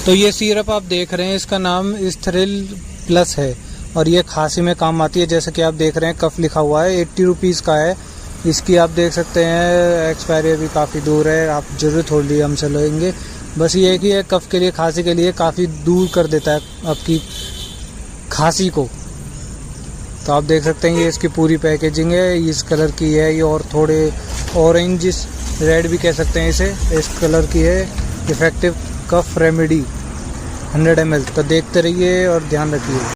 तो ये सिरप आप देख रहे हैं, इसका नाम इस्थ्रिल प्लस है और ये खांसी में काम आती है। जैसे कि आप देख रहे हैं कफ लिखा हुआ है, 80 रुपीज़ का है। इसकी आप देख सकते हैं एक्सपायरी भी काफ़ी दूर है, आप जरूर थोड़ी ली हमसे लेंगे। बस ये है कि ये कफ के लिए, खांसी के लिए काफ़ी दूर कर देता है आपकी खांसी को। तो आप देख सकते हैं ये इसकी पूरी पैकेजिंग है, इस कलर की है ये, और थोड़े ऑरेंज रेड भी कह सकते हैं इसे, इस कलर की है। इफेक्टिव कफ रेमेडी 100 ml। तो देखते रहिए और ध्यान रखिए।